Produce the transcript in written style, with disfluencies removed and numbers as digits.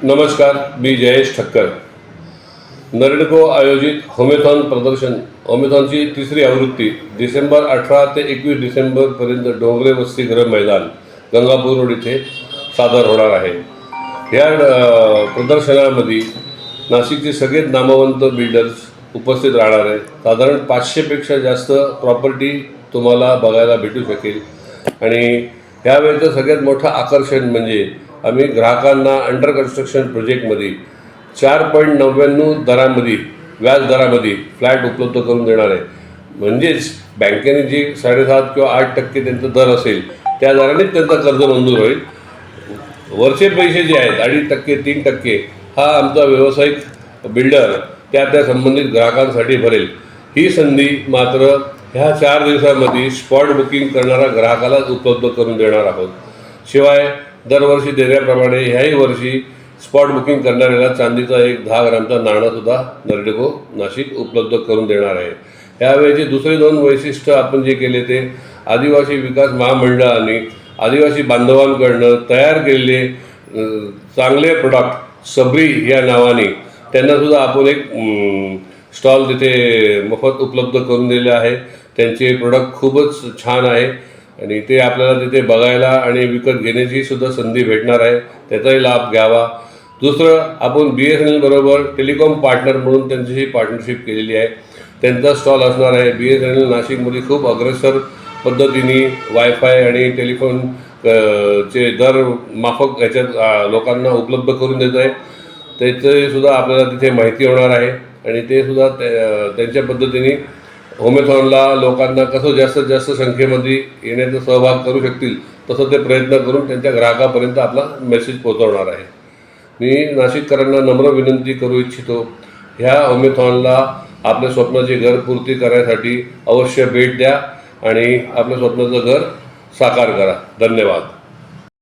नमस्कार, मी जयेश ठक्कर. नरेडको आयोजित होमेथॉन प्रदर्शन होमेथॉनची तिसरी आवृत्ती डिसेंबर 18 ते 21 डिसेंबरपर्यंत डोंगरे वसतिगृह मैदान गंगापूर रोड इथे सादर होणार आहे. या प्रदर्शनामध्ये नाशिकचे सगळेच नामवंत बिल्डर्स उपस्थित राहणार आहे. साधारण 500पेक्षा जास्त प्रॉपर्टी तुम्हाला बघायला भेटू शकेल. आणि यावेळेचं सगळ्यात मोठं आकर्षण म्हणजे आम्ही ग्राहकांना अंडर कन्स्ट्रक्शन प्रोजेक्टमध्ये 4.99 दरामध्ये व्याज दरामध्ये फ्लॅट उपलब्ध करून देणार आहे. म्हणजेच बँकेने जे 7.5 किंवा 8% त्यांचा दर असेल त्या दरानेच त्यांचा कर्ज मंजूर होईल. वरचे पैसे जे आहेत 2.5% 3% हा आमचा व्यावसायिक बिल्डर त्या संबंधित ग्राहकांसाठी भरेल. ही संधी मात्र ह्या 4 दिवसांमध्ये स्पॉट बुकिंग करणाऱ्या ग्राहकालाच उपलब्ध करून देणार आहोत. शिवाय दरवर्षी देण्याप्रमाणे ह्याही वर्षी स्पॉट बुकिंग करणाऱ्याला चांदीचा एक 10 ग्रामचा नाणंसुद्धा नरेडको नाशिक उपलब्ध करून देणार आहे. यावेळेचे दुसरे 2 वैशिष्ट्य आपण जे केले ते आदिवासी विकास महामंडळाने आदिवासी बांधवांकडनं तयार केलेले चांगले प्रोडक्ट सबरी या नावाने त्यांनासुद्धा आपण एक स्टॉल तिथे मोफत उपलब्ध करून दिले आहे. त्यांचे प्रोडक्ट खूपच छान आहे आणि ते आपल्याला तिथे बघायला आणि विकत घेण्याची सुद्धा संधी भेटणार आहे. त्याचाही लाभ घ्यावा. दुसरं, आपण BSNL बरोबर टेलिकॉम पार्टनर म्हणून त्यांच्याशी पार्टनरशिप केलेली आहे. त्यांचा स्टॉल असणार आहे. BSNL नाशिकमध्ये खूप अग्रेसर पद्धतीने वायफाय आणि टेलिफोन चे दर माफक याच्यात लोकांना उपलब्ध करून देत आहे. त्याचे सुद्धा आपल्याला तिथे माहिती होणार आहे आणि ते सुद्धा त्यांच्या पद्धतीने होमेथॉनला लोकांना कसं जास्तीत जास्त संख्येमध्ये येण्याचा सहभाग करू शकतील तसं ते प्रयत्न करून त्यांच्या ग्राहकापर्यंत आपला मेसेज पोहोचवणार आहे. मी नाशिककरांना नम्र विनंती करू इच्छितो, ह्या होमेथॉनला आपल्या स्वप्नाची घरपूर्ती करण्यासाठी अवश्य भेट द्या आणि आपल्या स्वप्नाचं घर साकार करा. धन्यवाद.